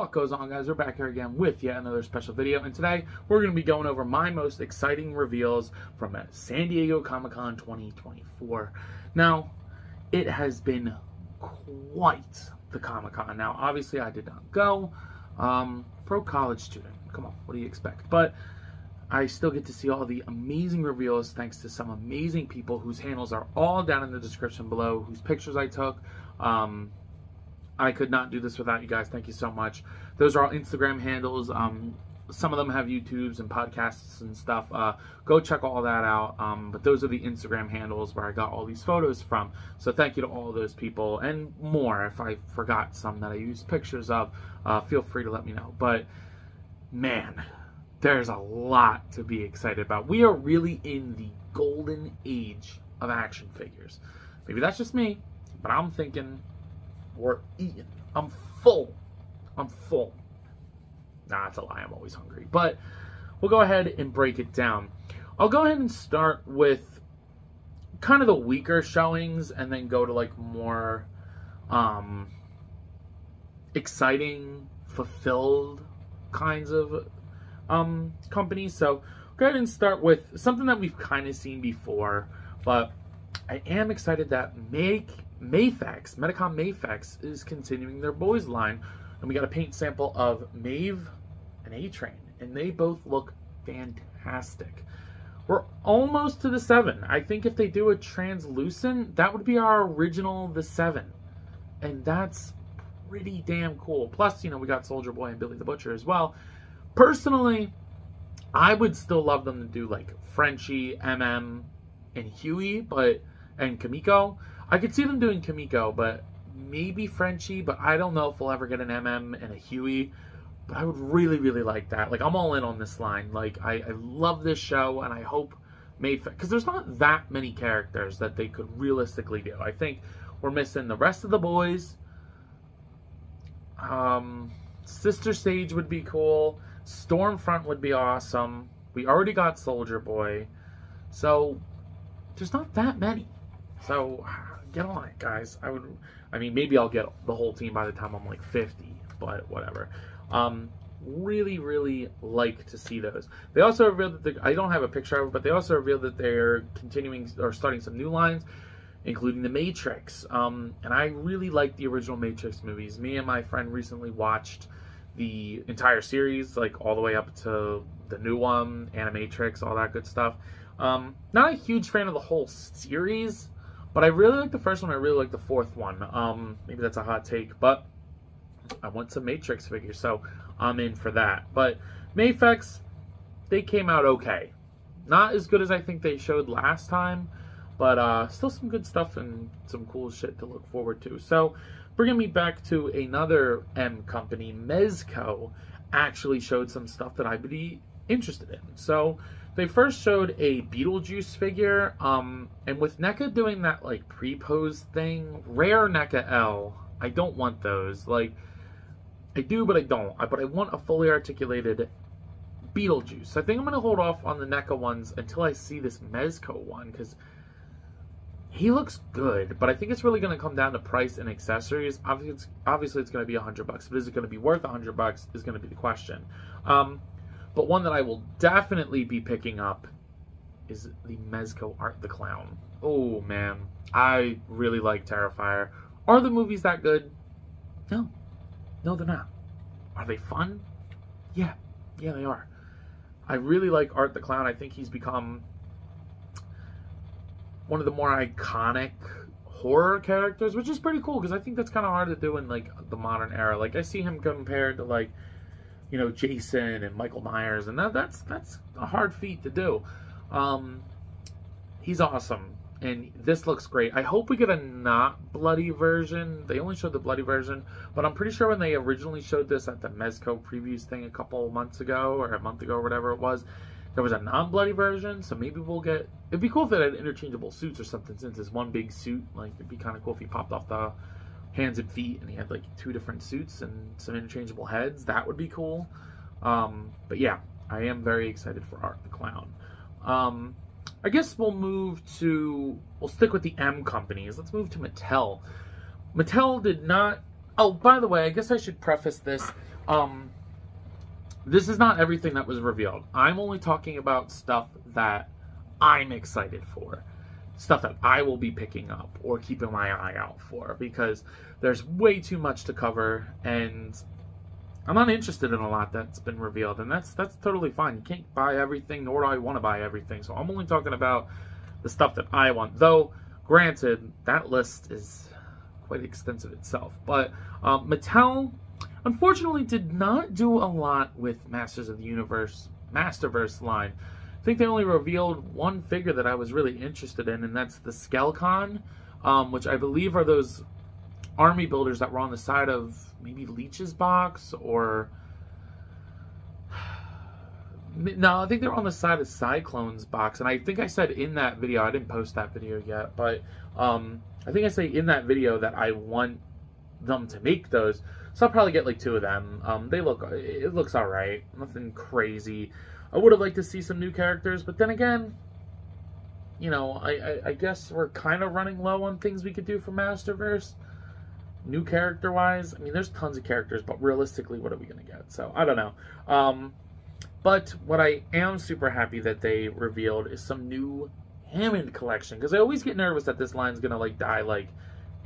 What goes on, guys? We're back here again with yet another special video, and today we're going to be going over my most exciting reveals from San Diego Comic-Con 2024. Now, it has been quite the Comic-Con. Now, obviously, I did not go. Pro college student. Come on, what do you expect? But I still get to see all the amazing reveals thanks to some amazing people whose handles are all down in the description below, whose pictures I took. I could not do this without you guys. Thank you so much. Those are all Instagram handles. Some of them have YouTubes and podcasts and stuff. Go check all that out. But those are the Instagram handles where I got all these photos from. So thank you to all those people and more. If I forgot some that I used pictures of, feel free to let me know. But man, there's a lot to be excited about. We are really in the golden age of action figures. Maybe that's just me, but I'm thinking we're eating. I'm full. I'm full. Nah, that's a lie. I'm always hungry. But we'll go ahead and break it down. I'll go ahead and start with kind of the weaker showings and then go to like more exciting, fulfilled kinds of companies. So go ahead and start with something that we've kind of seen before, but I am excited that Mafex, Medicom Mafex, is continuing their boys line, and we got a paint sample of Maeve and A-Train, and they both look fantastic. We're almost to the 7. I think if they do a translucent, that would be our original the 7, and that's pretty damn cool. Plus, you know, we got Soldier Boy and Billy the Butcher as well. Personally, I would still love them to do like Frenchie, MM, and Huey, and Kamiko. I could see them doing Kamiko, but maybe Frenchie, but I don't know if we'll ever get an MM and a Huey. But I would really, really like that. Like, I'm all in on this line. Like, I love this show, and I hope because there's not that many characters that they could realistically do. I think we're missing the rest of the boys. Sister Sage would be cool. Stormfront would be awesome. We already got Soldier Boy. So, there's not that many. So, get on it, guys. I mean, maybe I'll get the whole team by the time I'm like 50, but whatever. Really, really like to see those. They also revealed that I don't have a picture of it, but they also revealed that they're continuing or starting some new lines, including the Matrix. And I really like the original Matrix movies. Me and my friend recently watched the entire series, like all the way up to the new one, Animatrix, all that good stuff. Not a huge fan of the whole series, but I really like the first one. I really like the fourth one. Maybe that's a hot take, but I want some Matrix figures, so I'm in for that. But Mafex, they came out okay. Not as good as I think they showed last time, but still some good stuff and some cool shit to look forward to. So, bringing me back to another M company, Mezco actually showed some stuff that I'd be interested in. So, they first showed a Beetlejuice figure, and with NECA doing that, like, pre-pose thing, rare NECA L, I don't want those. Like, I do, but I don't. But I want a fully articulated Beetlejuice. So I think I'm going to hold off on the NECA ones until I see this Mezco one, because he looks good, but I think it's really going to come down to price and accessories. Obviously it's going to be $100, but is it going to be worth $100 is going to be the question. But one that I will definitely be picking up is the Mezco Art the Clown. Oh, man. I really like Terrifier. Are the movies that good? No. No, they're not. Are they fun? Yeah. Yeah, they are. I really like Art the Clown. I think he's become one of the more iconic horror characters, which is pretty cool, because I think that's kind of hard to do in, like, the modern era. Like, I see him compared to, like, you know, Jason and Michael Myers, and that's a hard feat to do. He's awesome, and this looks great. I hope we get a not bloody version. They only showed the bloody version, but I'm pretty sure when they originally showed this at the Mezco previews thing a couple months ago, or a month ago, or whatever it was, there was a non-bloody version, so maybe we'll get... It'd be cool if they had interchangeable suits or something, since it's one big suit. Like, it'd be kind of cool if he popped off the hands and feet, and he had like 2 different suits and some interchangeable heads. That would be cool. But yeah, I am very excited for Art the Clown. I guess we'll stick with the M companies. Let's move to Mattel. Mattel did not Oh, by the way, I guess I should preface this. This is not everything that was revealed. I'm only talking about stuff that I'm excited for. Stuff that I will be picking up or keeping my eye out for, because there's way too much to cover, and I'm not interested in a lot that's been revealed, and that's totally fine. You can't buy everything, nor do I want to buy everything, so I'm only talking about the stuff that I want. Though, granted, that list is quite extensive itself. But Mattel, unfortunately, did not do a lot with Masters of the Universe, Masterverse line. I think they only revealed one figure that I was really interested in, and that's the Skelcon, which I believe are those army builders that were on the side of maybe Leech's box, or no, I think they were on the side of Cyclone's box. And I think I said in that video, I didn't post that video yet, but I think I say in that video that I want them to make those, so I'll probably get like 2 of them. It looks all right, nothing crazy. I would have liked to see some new characters, but then again, you know, I guess we're kind of running low on things we could do for Masterverse. New character-wise, I mean, there's tons of characters, but realistically, what are we going to get? So, I don't know. But what I am super happy that they revealed is some new Hammond collection, because I always get nervous that this line's going to, like, die like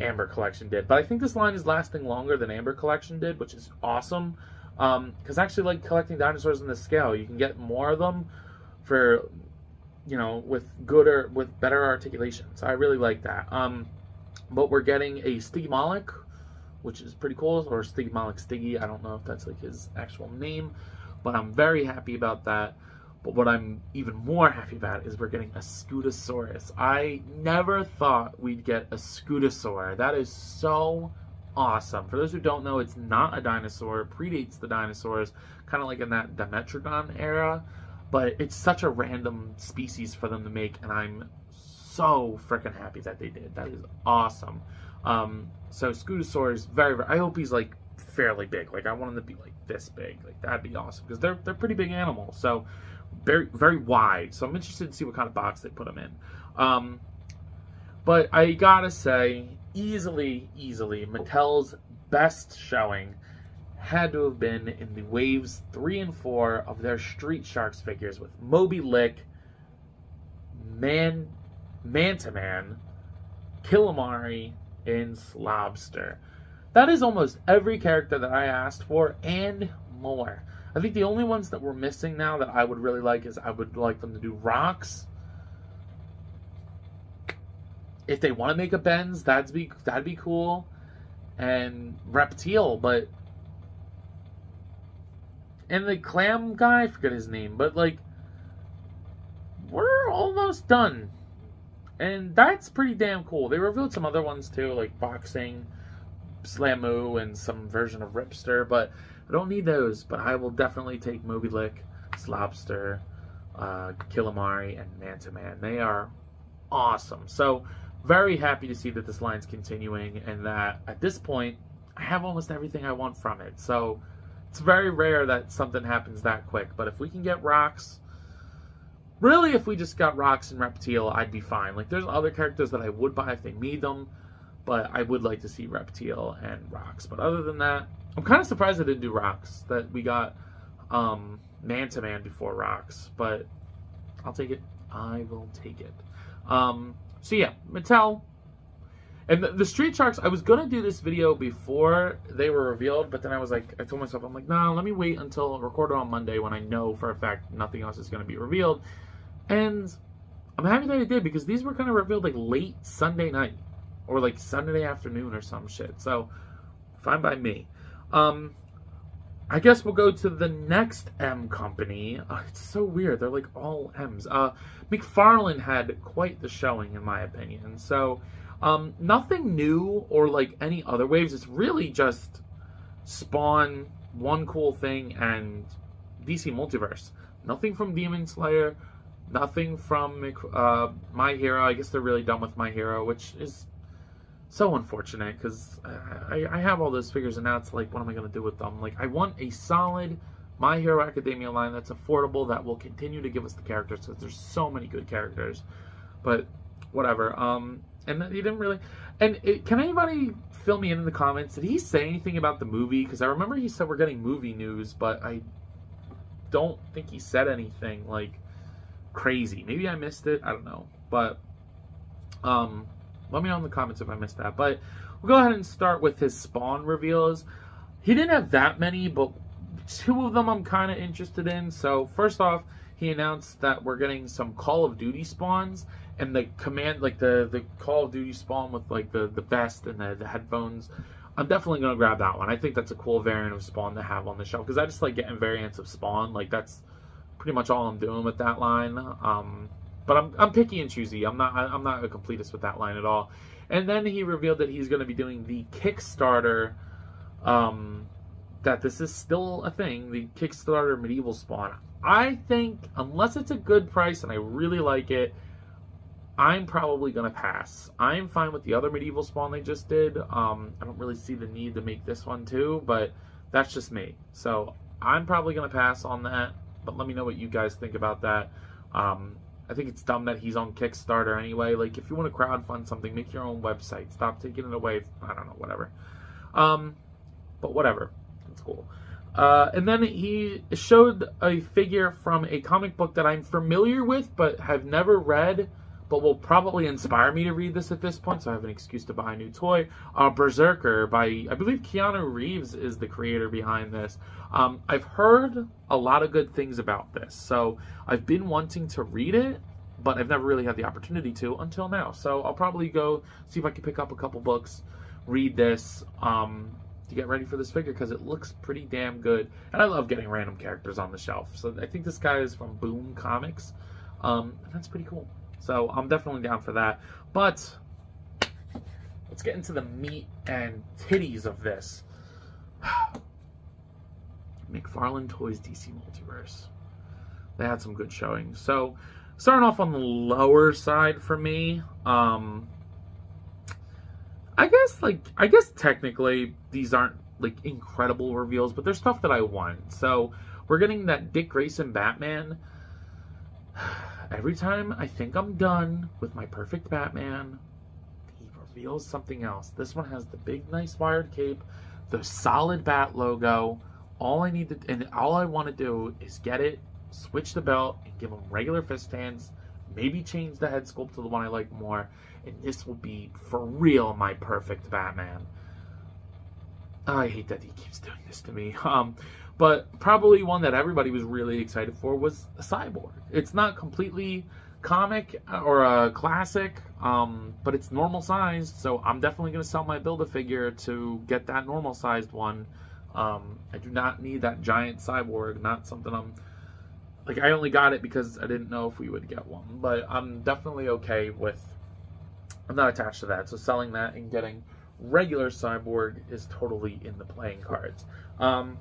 Amber collection did. But I think this line is lasting longer than Amber collection did, which is awesome. Because I actually like collecting dinosaurs in the scale. You can get more of them for, you know, with better articulation. So I really like that. But we're getting a Stigmolic, which is pretty cool, or Stigmolic Stiggy. I don't know if that's like his actual name, but I'm very happy about that. But what I'm even more happy about is we're getting a Scutosaurus. I never thought we'd get a Scutosaur. That is so awesome. For those who don't know, it's not a dinosaur. It predates the dinosaurs, kind of like in that Dimetrodon era. But it's such a random species for them to make, and I'm so freaking happy that they did. That is awesome. So Scutosaur is very, I hope he's like fairly big. Like I want him to be like this big. Like that'd be awesome, because they're pretty big animals. So very, very wide. So I'm interested to see what kind of box they put them in. But I gotta say, easily, Mattel's best showing had to have been in the waves 3 and 4 of their Street Sharks figures with Moby Lick, Manta-Man, Killamari, and Slobster. That is almost every character that I asked for and more. I think the only ones that we're missing now that I would really like is I would like them to do Rocks. If they want to make a Benz, that'd be cool. And Reptile, but and the clam guy, I forget his name, but like we're almost done. And that's pretty damn cool. They revealed some other ones too, like Boxing, Slamoo, and some version of Ripster, but I don't need those. But I will definitely take Moby Lick, Slobster, Killamari, and Manta-Man. They are awesome. So very happy to see that this line's continuing, and that at this point I have almost everything I want from it. So it's very rare that something happens that quick. But if we can get Rocks, really, if we just got Rocks and Reptile, I'd be fine. Like, there's other characters that I would buy if they made them, but I would like to see Reptile and Rocks. But other than that, I'm kind of surprised they didn't do Rocks, that we got Manta-Man before Rocks. But I'll take it. I will take it. So yeah, Mattel. And the Street Sharks, I was going to do this video before they were revealed, but then I was like, I told myself, I'm like, no, let me wait until record it on Monday when I know for a fact nothing else is going to be revealed. And I'm happy that I did, because these were kind of revealed like late Sunday night or like Sunday afternoon or some shit. So fine by me. I guess we'll go to the next M company. It's so weird. They're like all M's. McFarlane had quite the showing, in my opinion. So nothing new or like any other waves. It's really just Spawn, one cool thing, and DC Multiverse. Nothing from Demon Slayer. Nothing from My Hero. I guess they're really done with My Hero, which is so unfortunate, because I have all those figures, and now it's like, what am I going to do with them? Like, I want a solid My Hero Academia line that's affordable, that will continue to give us the characters, because there's so many good characters. But whatever. And he didn't really... And can anybody fill me in the comments? Did he say anything about the movie? Because I remember he said we're getting movie news, but I don't think he said anything, like, crazy. Maybe I missed it. I don't know. But, let me know in the comments if I missed that. But we'll go ahead and start with his Spawn reveals. He didn't have that many, but 2 of them I'm kind of interested in. So, first off, he announced that we're getting some Call of Duty spawns. And the command, like the Call of Duty spawn with like the vest and the headphones, I'm definitely going to grab that one. I think that's a cool variant of Spawn to have on the shelf, because I just like getting variants of Spawn. Like, that's pretty much all I'm doing with that line. But I'm picky and choosy. I'm not a completist with that line at all. And then he revealed that he's going to be doing the Kickstarter, that this is still a thing, the Kickstarter medieval spawn. I think, unless it's a good price and I really like it, I'm probably going to pass. I'm fine with the other medieval spawn they just did. I don't really see the need to make this one too, but that's just me. So I'm probably going to pass on that, but let me know what you guys think about that. I think it's dumb that he's on Kickstarter anyway. Like, if you want to crowdfund something, make your own website. Stop taking it away. I don't know, whatever. But whatever. It's cool. And then he showed a figure from a comic book that I'm familiar with, but have never read, but will probably inspire me to read this at this point, so I have an excuse to buy a new toy. Berserker by, I believe Keanu Reeves is the creator behind this. I've heard a lot of good things about this, so I've been wanting to read it, but I've never really had the opportunity to until now. So I'll probably go see if I can pick up a couple books, read this, to get ready for this figure, because it looks pretty damn good. And I love getting random characters on the shelf. So I think this guy is from Boom Comics, and that's pretty cool. So I'm definitely down for that. But let's get into the meat and titties of this. McFarlane Toys DC Multiverse. They had some good showings. So starting off on the lower side for me, I guess technically these aren't like incredible reveals, but they're stuff that I want. So we're getting that Dick Grayson Batman. Every time I think I'm done with my perfect Batman, he reveals something else. This one has the big, nice wired cape, the solid Bat logo. All I need to, and all I want to do is get it, switch the belt, and give him regular fist hands. Maybe change the head sculpt to the one I like more, and this will be, for real, my perfect Batman. Oh, I hate that he keeps doing this to me. But probably one that everybody was really excited for was a Cyborg. It's not completely comic or a classic, but it's normal sized, so I'm definitely going to sell my Build-A-Figure to get that normal sized one. I do not need that giant Cyborg, not something I'm... Like, I only got it because I didn't know if we would get one, but I'm definitely okay with... I'm not attached to that, so selling that and getting regular Cyborg is totally in the playing cards. And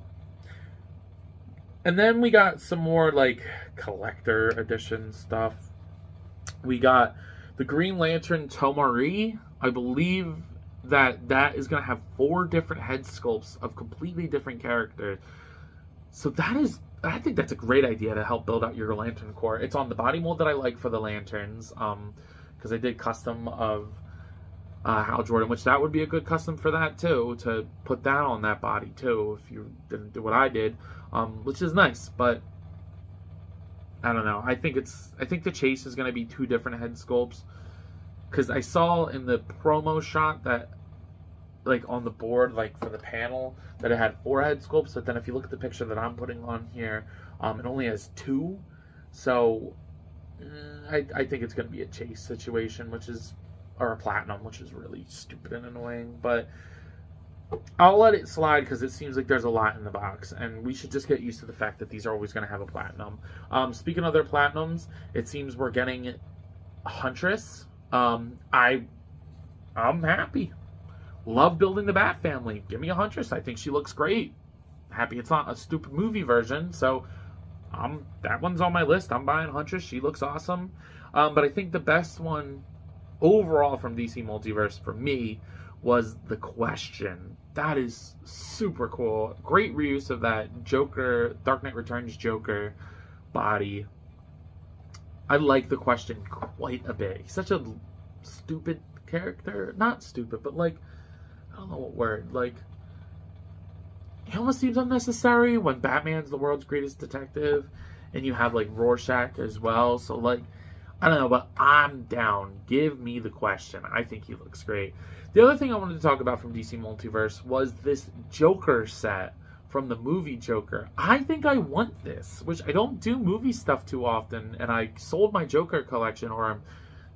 then we got some more, like, collector edition stuff. We got the Green Lantern Tomari. I believe that is going to have 4 different head sculpts of completely different characters. So that is... I think that's a great idea to help build out your Lantern Corps. It's on the body mold that I like for the lanterns, because I did custom of Hal Jordan, which that would be a good custom for that too, to put that on that body too, if you didn't do what I did, which is nice. But I don't know. I think the chase is going to be 2 different head sculpts, because I saw in the promo shot that, like, on the board, like, for the panel, that it had 4 head sculpts, but then if you look at the picture that I'm putting on here, it only has 2, so I think it's going to be a chase situation, or a platinum, which is really stupid and annoying, but I'll let it slide, because it seems like there's a lot in the box, and we should just get used to the fact that these are always going to have a platinum. Speaking of their platinums, it seems we're getting a Huntress. I'm happy. Love building the Bat family. Give me a Huntress. I think she looks great. Happy it's not a stupid movie version, so that one's on my list. I'm buying Huntress. She looks awesome. But I think the best one overall from DC Multiverse for me was the Question. That is super cool. Great reuse of that Joker, Dark Knight Returns Joker body. I like the Question quite a bit. He's such a stupid character. Not stupid, but like, I don't know what word. Like, it almost seems unnecessary when Batman's the world's greatest detective, and you have like Rorschach as well. So like, I don't know, but I'm down. Give me the Question. I think he looks great. The other thing I wanted to talk about from DC Multiverse was this Joker set from the movie Joker. I think I want this, which I don't do movie stuff too often, and I sold my Joker collection, or I'm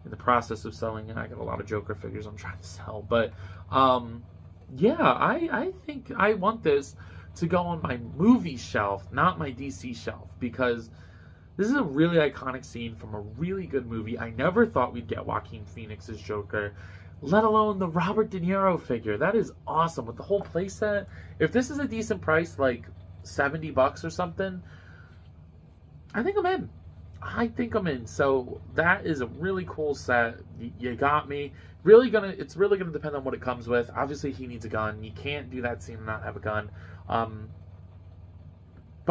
in the process of selling it. I got a lot of Joker figures I'm trying to sell, but yeah, I think I want this to go on my movie shelf, not my DC shelf, because this is a really iconic scene from a really good movie. I never thought we'd get Joaquin Phoenix's Joker, let alone the Robert De Niro figure. That is awesome with the whole playset. If this is a decent price, like $70 or something, I think I'm in. I think I'm in. So that is a really cool set. You got me. It's really gonna depend on what it comes with. Obviously, he needs a gun. You can't do that scene and not have a gun. Wanna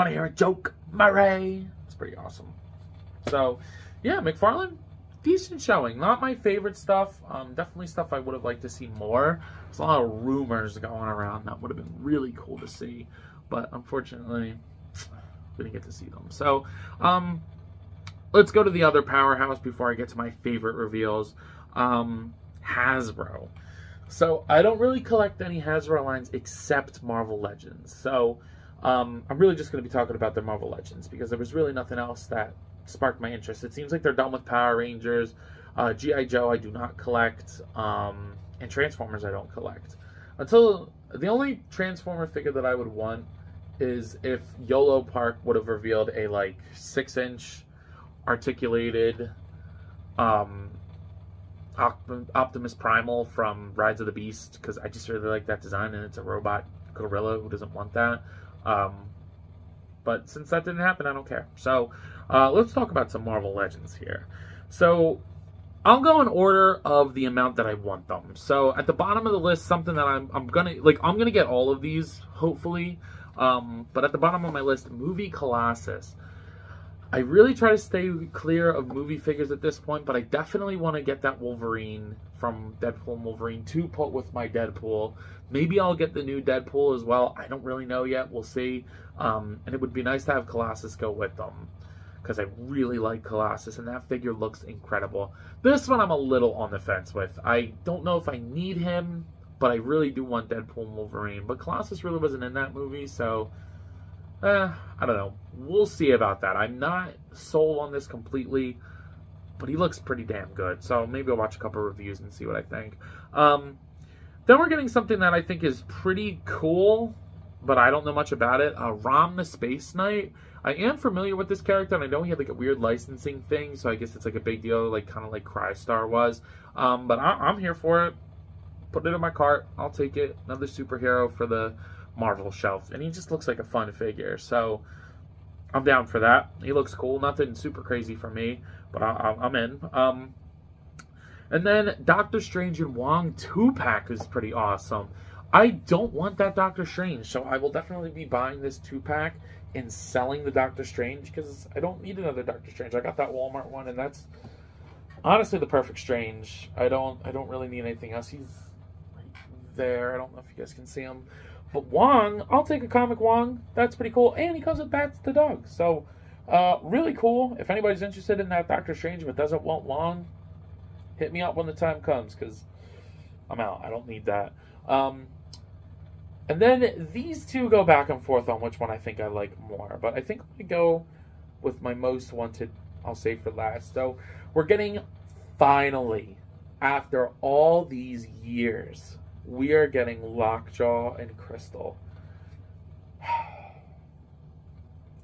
hear a joke, Murray? It's pretty awesome. So, yeah, McFarlane, decent showing. Not my favorite stuff. Definitely stuff I would have liked to see more. There's a lot of rumors going around that would have been really cool to see, but unfortunately, we didn't get to see them. So, let's go to the other powerhouse before I get to my favorite reveals. Hasbro. So I don't really collect any Hasbro lines except Marvel Legends. So I'm really just going to be talking about their Marvel Legends because there was really nothing else that sparked my interest. It seems like they're done with Power Rangers. G.I. Joe I do not collect. And Transformers I don't collect. Until the only Transformer figure that I would want is if YOLO Park would have revealed a like 6-inch articulated Optimus Primal from Rides of the Beast, because I just really like that design, and it's a robot gorilla. Who doesn't want that? But since that didn't happen, I don't care. So let's talk about some Marvel Legends here. So I'll go in order of the amount that I want them. So at the bottom of the list, something that I'm gonna get all of these hopefully, but at the bottom of my list, Movie Colossus. I really try to stay clear of movie figures at this point, but I definitely want to get that Wolverine from Deadpool and Wolverine to put with my Deadpool. Maybe I'll get the new Deadpool as well. I don't really know yet. We'll see. And it would be nice to have Colossus go with them, because I really like Colossus, and that figure looks incredible. This one I'm a little on the fence with. I don't know if I need him, but I really do want Deadpool and Wolverine. But Colossus really wasn't in that movie, so I don't know. We'll see about that. I'm not sold on this completely, but he looks pretty damn good. So maybe I'll watch a couple reviews and see what I think. Then we're getting something that I think is pretty cool, but I don't know much about it. Rom the Space Knight. I am familiar with this character, and I know he had like a weird licensing thing, so I guess it's like a big deal, like kind of like Crystar was. But I'm here for it. Put it in my cart. I'll take it. Another superhero for the Marvel shelf, and he just looks like a fun figure, so I'm down for that. He looks cool. Nothing super crazy for me, but I'm in. And then Doctor Strange and Wong 2-pack is pretty awesome. I don't want that Doctor Strange, so I will definitely be buying this 2-pack and selling the Doctor Strange, because I don't need another Doctor Strange. I got that Walmart one, and that's honestly the perfect Strange. I don't really need anything else. He's right there. I don't know if you guys can see him. But Wong, I'll take a comic Wong. That's pretty cool. And he comes with Bats the dog. So, really cool. If anybody's interested in that Doctor Strange but doesn't want Wong, hit me up when the time comes, because I'm out. I don't need that. And then these two go back and forth on which one I think I like more. But I think I'm going to go with my most wanted, I'll save for last. So, we're getting, finally, after all these years, we are getting Lockjaw and Crystal.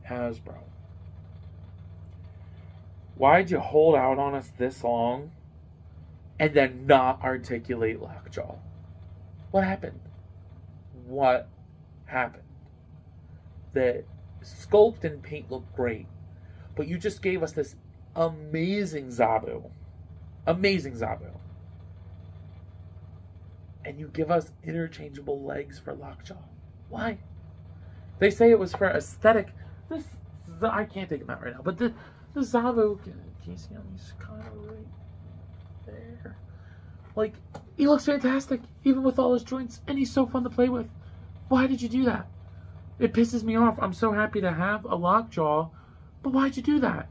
Hasbro. Why'd you hold out on us this long and then not articulate Lockjaw? What happened? What happened? The sculpt and paint look great, but you just gave us this amazing Zabu. Amazing Zabu. And you give us interchangeable legs for Lockjaw. Why? They say it was for aesthetic. I can't take him out right now, but the Zabu, can you see him? He's kind of right there. Like, he looks fantastic, even with all his joints, and he's so fun to play with. Why did you do that? It pisses me off. I'm so happy to have a Lockjaw, but why'd you do that?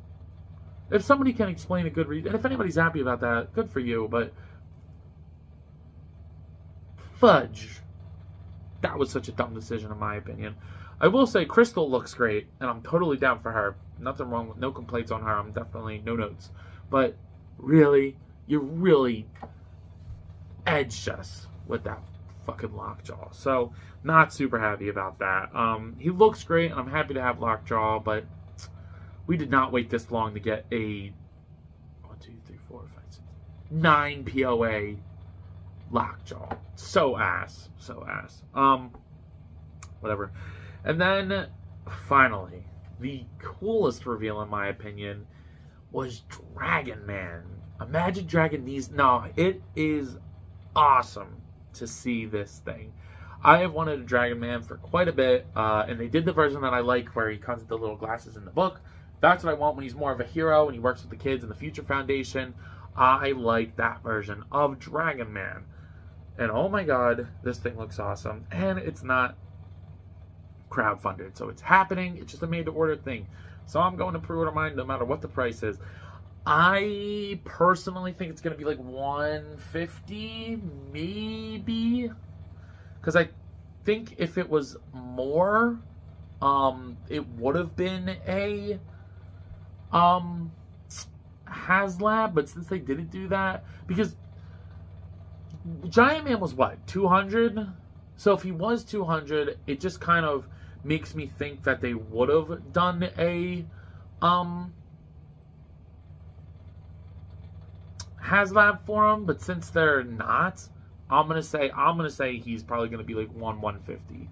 If somebody can explain a good reason, and if anybody's happy about that, good for you, but fudge. That was such a dumb decision, in my opinion. I will say Crystal looks great, and I'm totally down for her. Nothing wrong with, no complaints on her. I'm definitely no notes. But really, you really edged us with that fucking Lockjaw. So, not super happy about that. He looks great, and I'm happy to have Lockjaw, but we did not wait this long to get a 1, 2, 3, 4, 5, 6, 9 POA Lockjaw. So ass. So ass. Whatever. And then, finally, the coolest reveal, in my opinion, was Dragon Man. Imagine Dragon these. No, it is awesome to see this thing. I have wanted a Dragon Man for quite a bit, and they did the version that I like where he comes with the little glasses in the book. That's what I want when he's more of a hero and he works with the kids in the Future Foundation. I like that version of Dragon Man. And oh my god, this thing looks awesome. And it's not crowdfunded, so it's happening. It's just a made-to-order thing. So I'm going to pre-order mine no matter what the price is. I personally think it's going to be like $150, maybe. Because I think if it was more, it would have been a HasLab, but since they didn't do that, because Giant Man was what, 200? So if he was 200, it just kind of makes me think that they would have done a HasLab for him, but since they're not, I'm gonna say he's probably gonna be like 150.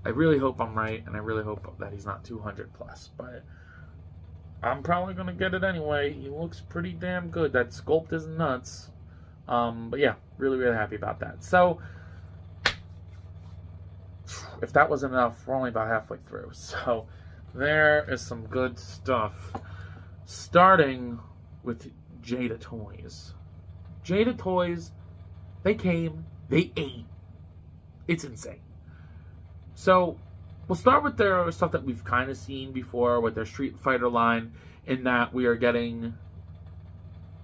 I really hope I'm right, and I really hope that he's not 200 plus, but I'm probably going to get it anyway. He looks pretty damn good. That sculpt is nuts. But yeah, really, really happy about that. So, if that wasn't enough, we're only about halfway through. So, there is some good stuff. Starting with Jada Toys. Jada Toys, they came, they ate. It's insane. So, we'll start with their stuff that we've kind of seen before with their Street Fighter line, in that we are getting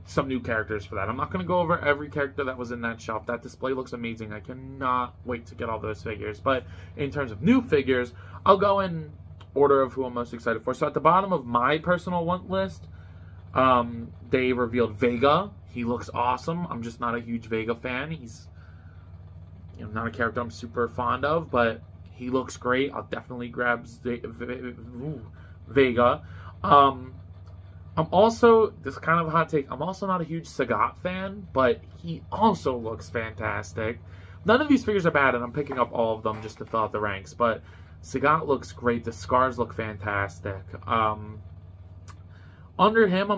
some new characters for that. I'm not going to go over every character that was in that shelf. That display looks amazing. I cannot wait to get all those figures. But in terms of new figures, I'll go in order of who I'm most excited for. So at the bottom of my personal want list, they revealed Vega. He looks awesome. I'm just not a huge Vega fan. He's not a character I'm super fond of, but he looks great. I'll definitely grab Vega. I'm also, this is kind of a hot take, I'm also not a huge Sagat fan, but he also looks fantastic. None of these figures are bad, and I'm picking up all of them just to fill out the ranks, but Sagat looks great. The scars look fantastic. Under him,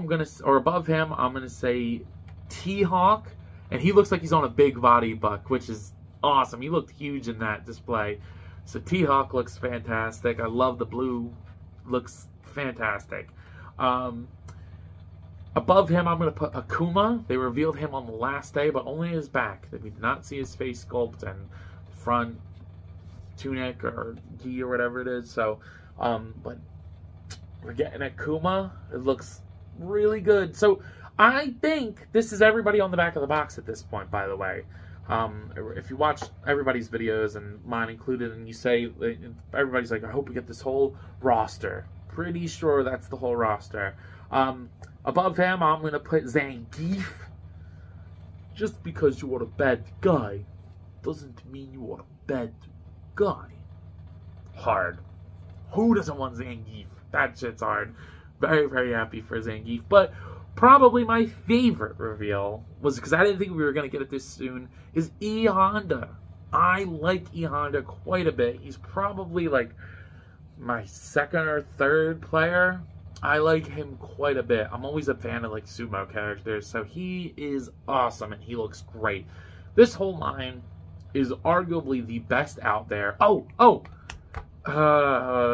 or above him, I'm going to say T-Hawk, and he looks like he's on a big body buck, which is awesome. He looked huge in that display. So T-Hawk looks fantastic. I love the blue. Looks fantastic. Above him, I'm going to put Akuma. They revealed him on the last day, but only his back. We did not see his face sculpt and front tunic or gi or whatever it is. So, but we're getting Akuma. It looks really good. So, I think this is everybody on the back of the box at this point, by the way. If you watch everybody's videos, and mine included, and you say, everybody's like, I hope we get this whole roster. Pretty sure that's the whole roster. Above him, I'm going to put Zangief. Just because you are a bad guy doesn't mean you are a bad guy. Hard. Who doesn't want Zangief? That shit's hard. Very, very happy for Zangief. But probably my favorite reveal was, because I didn't think we were going to get it this soon, is E Honda. I like E Honda quite a bit. He's probably like my second or third player. I like him quite a bit. I'm always a fan of like sumo characters, so he is awesome and he looks great. This whole line is arguably the best out there.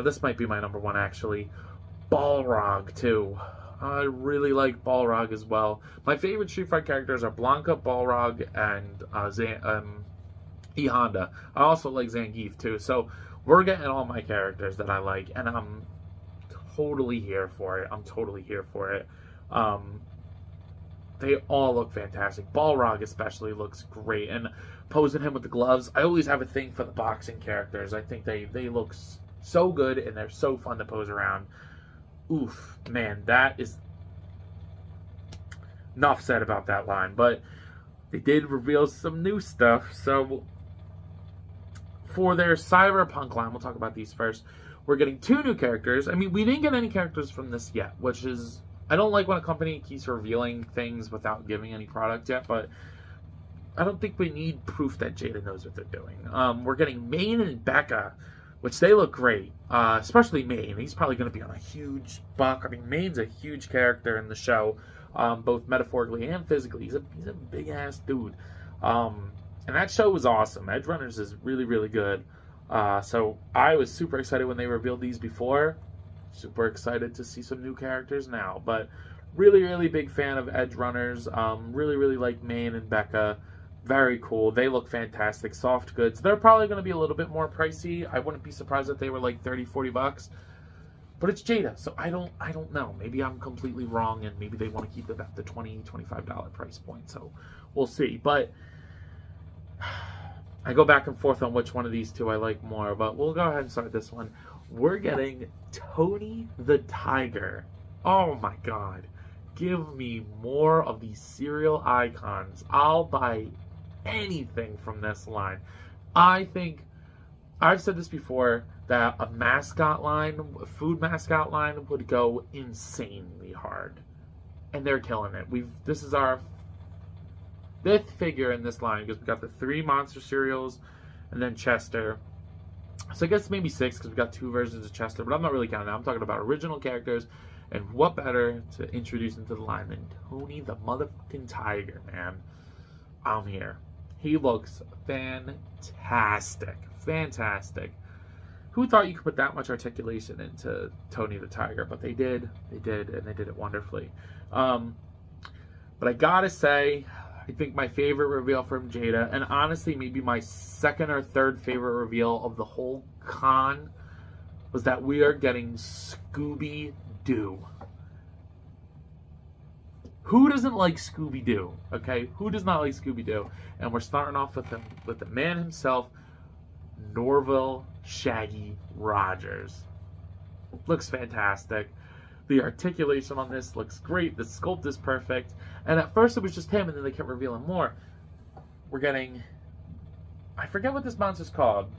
This might be my number one actually. Balrog too. I really like Balrog as well. My favorite Street Fighter characters are Blanca, Balrog, and E Honda. I also like Zangief too. So we're getting all my characters that I like, and I'm totally here for it. I'm totally here for it. They all look fantastic. Balrog especially looks great, and posing him with the gloves. I always have a thing for the boxing characters. I think they look so good, and they're so fun to pose around. Oof, man, that is enough said about that line. But they did reveal some new stuff. So for their Cyberpunk line, we'll talk about these first. We're getting 2 new characters. I mean, we didn't get any characters from this yet, which is... I don't like when a company keeps revealing things without giving any product yet, but I don't think we need proof that Jada knows what they're doing. We're getting Main and Becca, which they look great, especially Main. He's probably going to be on a huge buck. I mean, Main's a huge character in the show, both metaphorically and physically. He's a big-ass dude. And that show was awesome. Edge Runners is really, really good. So I was super excited when they revealed these before. Super excited to see some new characters now. But really, really big fan of Edge Runners. Really, really like Main and Becca. Very cool. They look fantastic. Soft goods. They're probably going to be a little bit more pricey. I wouldn't be surprised if they were like 30, 40 bucks. But it's Jada, so I don't know. Maybe I'm completely wrong, and maybe they want to keep it at the $20, $25 price point. So we'll see. But I go back and forth on which one of these 2 I like more. But we'll go ahead and start this one. We're getting Tony the Tiger. Oh my god. Give me more of these cereal icons. I'll buy anything from this line. I think, I've said this before, that a mascot line, a food mascot line, would go insanely hard. And they're killing it. This is our 5th figure in this line, because we got the 3 monster cereals, and then Chester. So I guess maybe 6, because we got 2 versions of Chester, but I'm not really counting that. I'm talking about original characters, and what better to introduce into the line than Tony the motherfucking Tiger, man. I'm here. He looks fantastic. Fantastic. Who thought you could put that much articulation into Tony the Tiger? But they did. They did, and they did it wonderfully. But I gotta say, I think my favorite reveal from Jada, and honestly maybe my 2nd or 3rd favorite reveal of the whole con, was that we are getting Scooby-Doo. Who doesn't like Scooby-Doo? Okay, who does not like Scooby-Doo? And we're starting off with the man himself, Norville Shaggy Rogers. Looks fantastic. The articulation on this looks great. The sculpt is perfect. And at first it was just him, and then they kept revealing more. We're getting... I forget what this monster's called.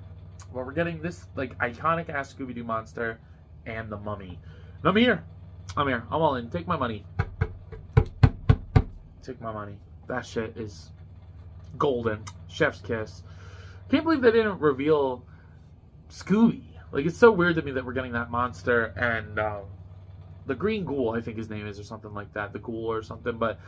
But we're getting this, like, iconic-ass Scooby-Doo monster and the Mummy. And I'm here. I'm here. I'm all in. Take my money. Take my money. That shit is golden. Chef's kiss. Can't believe they didn't reveal Scooby. Like, it's so weird to me that we're getting that monster and... the Green Ghoul, I think his name is, or something like that. The Ghoul or something. But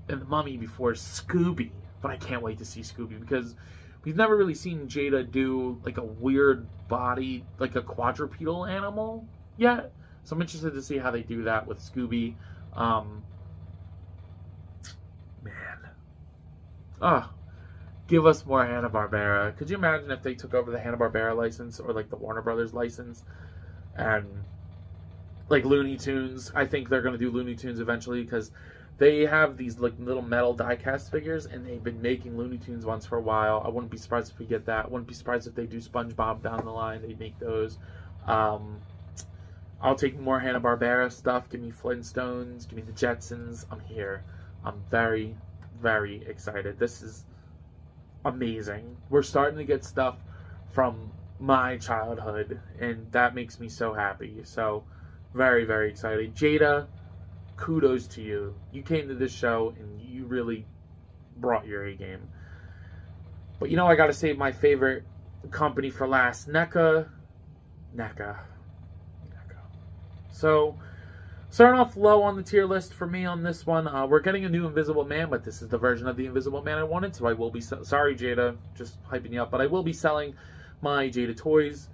and the Mummy before Scooby. But I can't wait to see Scooby, because we've never really seen Jada do like a weird body, like a quadrupedal animal yet. So I'm interested to see how they do that with Scooby. Man. Give us more Hanna-Barbera. Could you imagine if they took over the Hanna-Barbera license, or like the Warner Brothers license, and like Looney Tunes? I think they're going to do Looney Tunes eventually, because they have these like little metal die-cast figures, and they've been making Looney Tunes ones for a while. I wouldn't be surprised if we get that. I wouldn't be surprised if they do SpongeBob down the line. They make those. I'll take more Hanna-Barbera stuff. Give me Flintstones. Give me the Jetsons. I'm here. I'm very, very excited. This is amazing. We're starting to get stuff from my childhood, and that makes me so happy. So, very, very excited. Jada, kudos to you. You came to this show, and you really brought your A game. But you know, I gotta save my favorite company for last. NECA. So, starting off low on the tier list for me on this one, we're getting a new Invisible Man, but this is the version of the Invisible Man I wanted, so I will be... Sorry, Jada, just hyping you up, but I will be selling my Jada Toys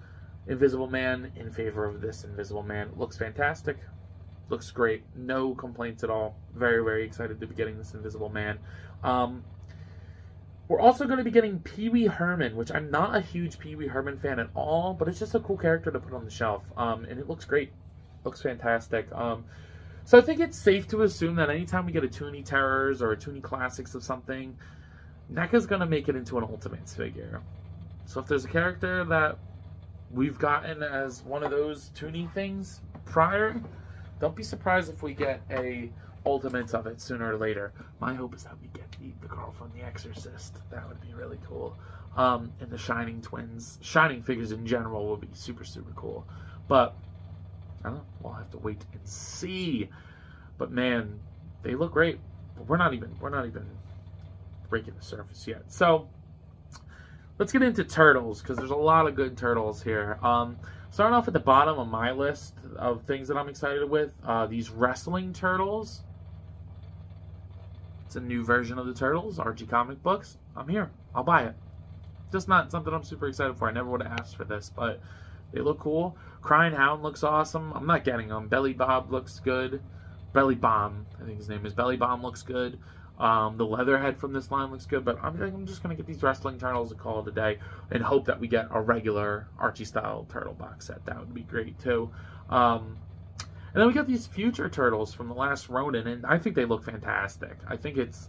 Invisible Man in favor of this Invisible Man. It looks fantastic. Looks great. No complaints at all. Very, very excited to be getting this Invisible Man. We're also going to be getting Pee Wee Herman, which I'm not a huge Pee Wee Herman fan at all, but it's just a cool character to put on the shelf. And it looks great. Looks fantastic. So I think it's safe to assume that anytime we get a Toonie Terrors or a Toonie Classics of something, NECA's going to make it into an Ultimates figure. So if there's a character that we've gotten as one of those Toonie things prior, don't be surprised if we get a Ultimates of it sooner or later. My hope is that we get the girl from The Exorcist. That would be really cool. And the Shining twins. Shining figures in general would be super, super cool. But I don't know. We'll have to wait and see. But man, they look great. But we're not even breaking the surface yet. So let's get into Turtles, because there's a lot of good Turtles here. Starting off at the bottom of my list of things that I'm excited with, these wrestling Turtles. It's a new version of the Turtles, RG Comic Books. I'm here. I'll buy it. Just not something I'm super excited for. I never would have asked for this, but they look cool. Crying Hound looks awesome. I'm not getting them. Belly Bob looks good. Belly Bomb, I think his name is. Belly Bomb looks good. The Leatherhead from this line looks good, but I'm just going to get these wrestling Turtles and call it a day and hope that we get a regular Archie-style Turtle box set. That would be great, too. And then we got these future Turtles from the last Ronin, and I think they look fantastic. I think it's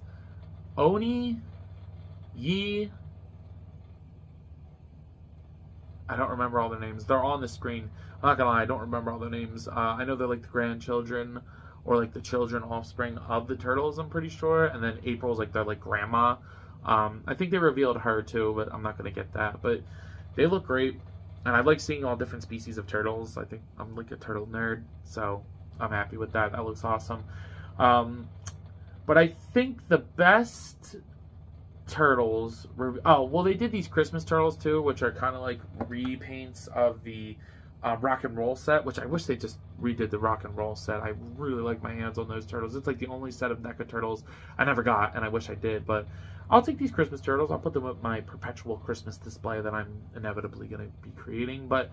Oni, Yi. I don't remember all their names. They're on the screen. I'm not going to lie, I don't remember all their names. I know they're like the grandchildren or like the children offspring of the Turtles, I'm pretty sure. And then April's like their like grandma. I think they revealed her too, but I'm not going to get that. But they look great. And I like seeing all different species of turtles. I think I'm like a turtle nerd, so I'm happy with that. That looks awesome. But I think the best Turtles were... Oh, well, they did these Christmas Turtles too, which are kind of like repaints of the rock and roll set, which I wish they just redid the rock and roll set. I really like my hands on those turtles. It's like the only set of NECA Turtles I never got, and I wish I did. But I'll take these Christmas Turtles. I'll put them with my perpetual Christmas display that I'm inevitably going to be creating. But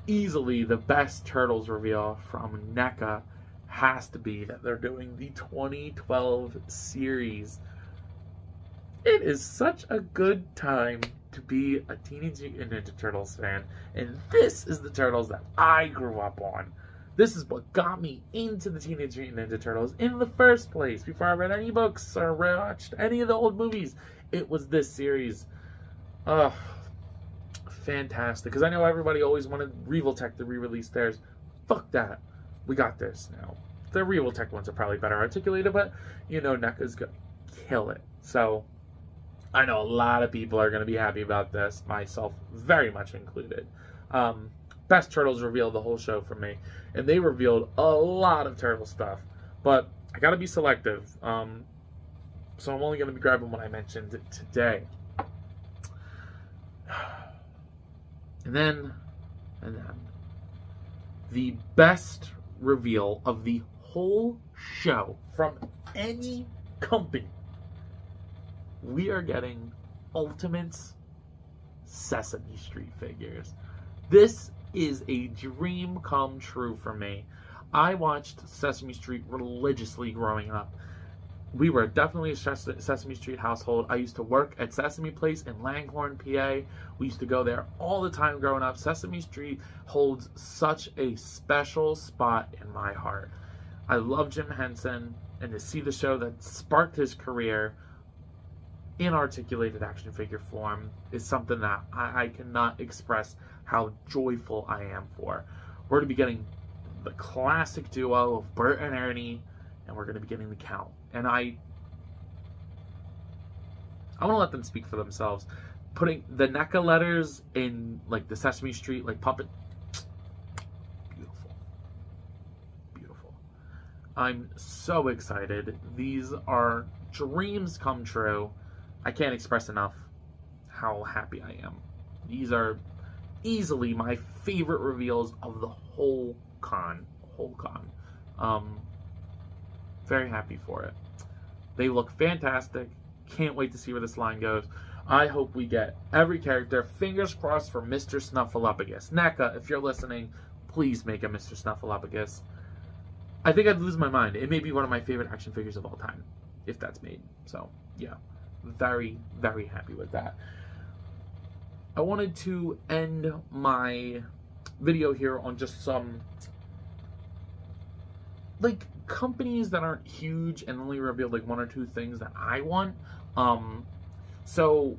easily the best Turtles reveal from NECA has to be that they're doing the 2012 series. It is such a good time to be a Teenage Mutant Ninja Turtles fan, and this is the Turtles that I grew up on. This is what got me into the Teenage Mutant Ninja Turtles in the first place. Before I read any books or watched any of the old movies, it was this series. Ugh, fantastic. Because I know everybody always wanted Revoltech to re-release theirs. Fuck that. We got this now. The Revoltech ones are probably better articulated, but you know NECA's gonna kill it. So I know a lot of people are going to be happy about this, myself very much included. Best Turtles revealed the whole show for me, and they revealed a lot of Turtle stuff, but I got to be selective, so I'm only going to be grabbing what I mentioned today. And then, the best reveal of the whole show from any company. We are getting Ultimates Sesame Street figures. This is a dream come true for me. I watched Sesame Street religiously growing up. We were definitely a Sesame Street household. I used to work at Sesame Place in Langhorne, PA. We used to go there all the time growing up. Sesame Street holds such a special spot in my heart. I love Jim Henson, and to see the show that sparked his career in articulated action figure form is something that I cannot express how joyful I am for. We're going to be getting the classic duo of Bert and Ernie, and we're going to be getting the Count. And I want to let them speak for themselves. Putting the NECA letters in like the Sesame Street like puppet, beautiful, beautiful. I'm so excited. These are dreams come true. I can't express enough how happy I am. These are easily my favorite reveals of the whole con. Very happy for it. They look fantastic. Can't wait to see where this line goes. I hope we get every character. Fingers crossed for Mr. Snuffleupagus. NECA, if you're listening, please make a Mr. Snuffleupagus. I think I'd lose my mind. It may be one of my favorite action figures of all time, if that's made. So, yeah. Very, very happy with that. I wanted to end my video here on just some, like, companies that aren't huge and only revealed, like, 1 or 2 things that I want. So,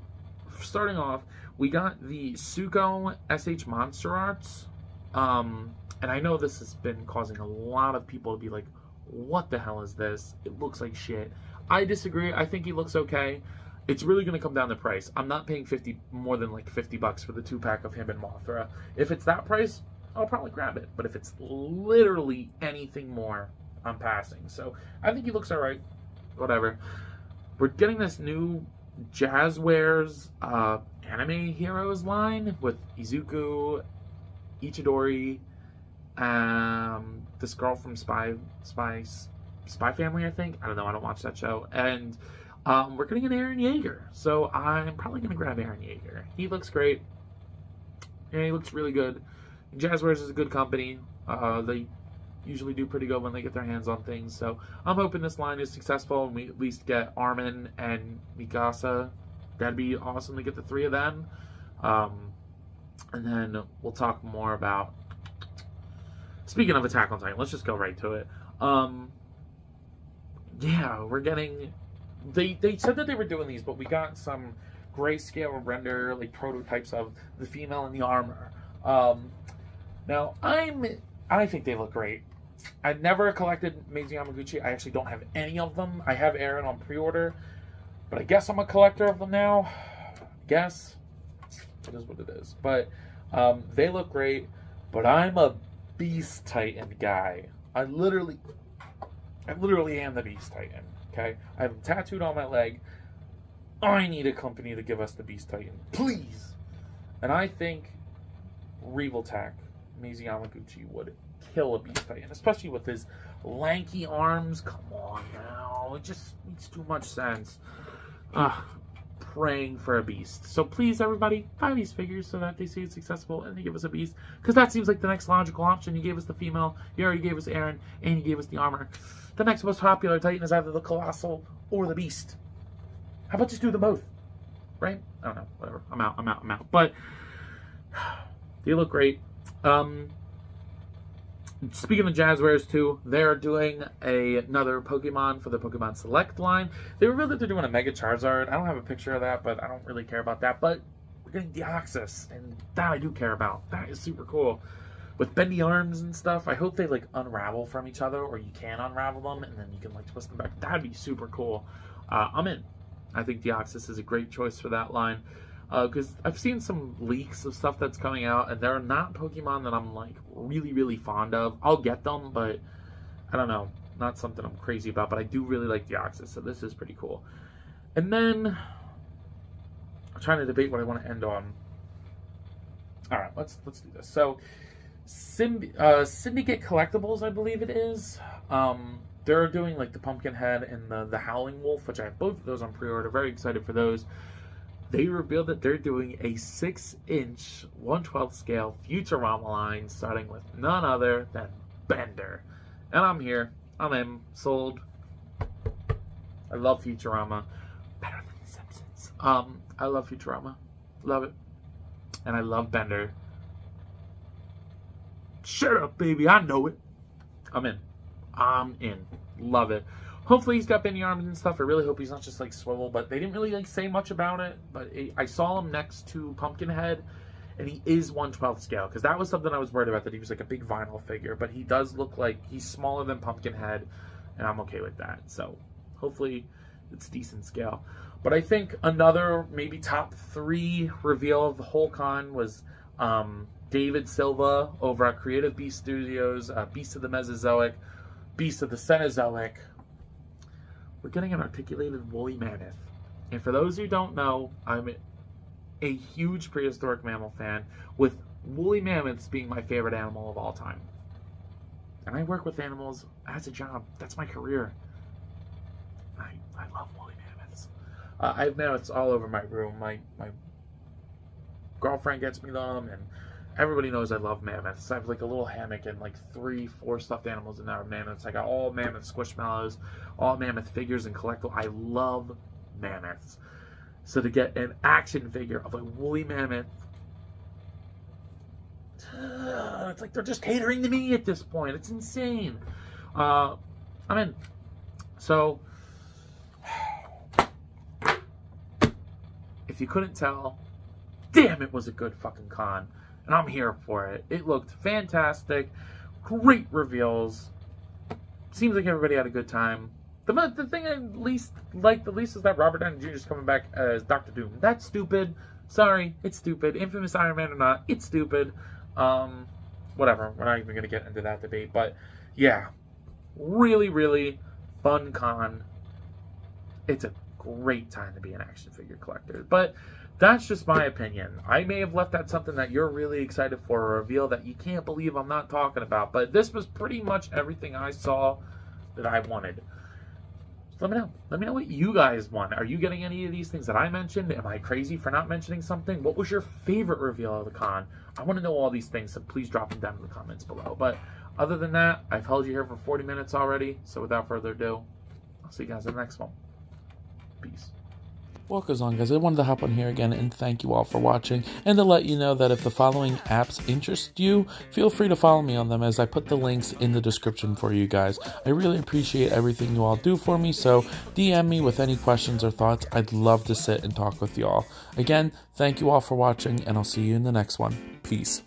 starting off, we got the Suko SH Monster Arts. And I know this has been causing a lot of people to be like, what the hell is this? It looks like shit. I disagree. I think he looks okay. It's really going to come down to price. I'm not paying more than like $50 for the 2-pack of him and Mothra. If it's that price, I'll probably grab it. But if it's literally anything more, I'm passing. So I think he looks alright. Whatever. We're getting this new Jazzwares anime heroes line with Izuku, Ichidori, this girl from Spy Family, I think. I don't know, I don't watch that show. And we're getting an Eren Yeager. So I'm probably going to grab Eren Yeager. He looks great. Yeah, he looks really good. Jazzwares is a good company. They usually do pretty good when they get their hands on things. So I'm hoping this line is successful and we at least get Armin and Mikasa. That'd be awesome to get the 3 of them. And then we'll talk more about... Speaking of Attack on Titan, let's just go right to it. Yeah, we're getting... They said that they were doing these, but we got some grayscale render, like, prototypes of the female in the armor. Now, I think they look great. I never collected Maisie Yamaguchi. I actually don't have any of them. I have Eren on pre-order, but I guess I'm a collector of them now. I guess. It is what it is. But they look great, but I'm a Beast Titan guy. I literally am the Beast Titan, okay? I have them tattooed on my leg. I need a company to give us the Beast Titan, please. And I think Reveltech, Maisie Yamaguchi, would kill a Beast Titan, especially with his lanky arms. Come on now, it just makes too much sense. Praying for a beast. So please, everybody, buy these figures so that they see it's successful and they give us a beast. Because that seems like the next logical option. You gave us the female, you already gave us Eren, and you gave us the armor. The next most popular Titan is either the Colossal or the Beast. How about just do them both? Right? I don't know. Whatever. I'm out. But they look great. Speaking of Jazzwares too, they're doing another Pokemon for the Pokemon Select line. They revealed that they're doing a Mega Charizard. I don't have a picture of that, but I don't really care about that. But we're getting Deoxys, and that I do care about. That is super cool. With bendy arms and stuff, I hope they like unravel from each other, or you can unravel them, and then you can like twist them back. That'd be super cool. I'm in. I think Deoxys is a great choice for that line. Because I've seen some leaks of stuff that's coming out, and they're not Pokemon that I'm, like, really, really fond of. I'll get them, but, I don't know, not something I'm crazy about, but I do really like Deoxys, so this is pretty cool. And then, I'm trying to debate what I want to end on. Alright, let's do this. So, Syndicate Collectibles, I believe it is. They're doing, like, the Pumpkinhead and the Howling Wolf, which I have both of those on pre-order. Very excited for those. They revealed that they're doing a 6-inch, 1/12 scale Futurama line starting with none other than Bender. And I'm here. I'm in. Sold. I love Futurama. Better than The Simpsons. I love Futurama. Love it. And I love Bender. Shut up, baby. I know it. I'm in. I'm in. Love it. Hopefully he's got bendy arms and stuff. I really hope he's not just like swivel, but they didn't really like say much about it. But I saw him next to Pumpkinhead, and he is 1/12 scale, because that was something I was worried about, that he was like a big vinyl figure. But he does look like he's smaller than Pumpkinhead, and I'm okay with that. So hopefully it's decent scale. But I think another maybe top 3 reveal of the whole con was David Silva over at Creative Beast Studios, Beast of the Mesozoic, Beast of the Cenozoic. We're getting an articulated woolly mammoth. And for those who don't know, I'm a huge prehistoric mammal fan, with woolly mammoths being my favorite animal of all time. And I work with animals as a job. That's my career. I love woolly mammoths. I have mammoths all over my room. My girlfriend gets me them, and Everybody knows I love mammoths. I have like a little hammock and like 3-4 stuffed animals in there of mammoths. I got all mammoth squishmallows, all mammoth figures and collectible. I love mammoths. So to get an action figure of a woolly mammoth, it's like they're just catering to me at this point. It's insane. I'm in. So, if you couldn't tell, damn, it was a good fucking con. And I'm here for it. It looked fantastic. Great reveals. Seems like everybody had a good time. The thing I liked the least is that Robert Downey Jr. is coming back as Dr. Doom. That's stupid. Sorry, it's stupid. Infamous Iron Man or not, it's stupid. Whatever. We're not even going to get into that debate. But, yeah. Really, really fun con. It's a great time to be an action figure collector. But that's just my opinion. I may have left out something that you're really excited for, a reveal that you can't believe I'm not talking about. But this was pretty much everything I saw that I wanted. So let me know. Let me know what you guys want. Are you getting any of these things that I mentioned? Am I crazy for not mentioning something? What was your favorite reveal of the con? I want to know all these things, so please drop them down in the comments below. But other than that, I've held you here for 40 minutes already. So without further ado, I'll see you guys in the next one. Peace. What goes on, guys? I wanted to hop on here again and thank you all for watching, and to let you know that if the following apps interest you, feel free to follow me on them, as I put the links in the description for you guys. I really appreciate everything you all do for me, so DM me with any questions or thoughts. I'd love to sit and talk with you all. Again, thank you all for watching, and I'll see you in the next one. Peace.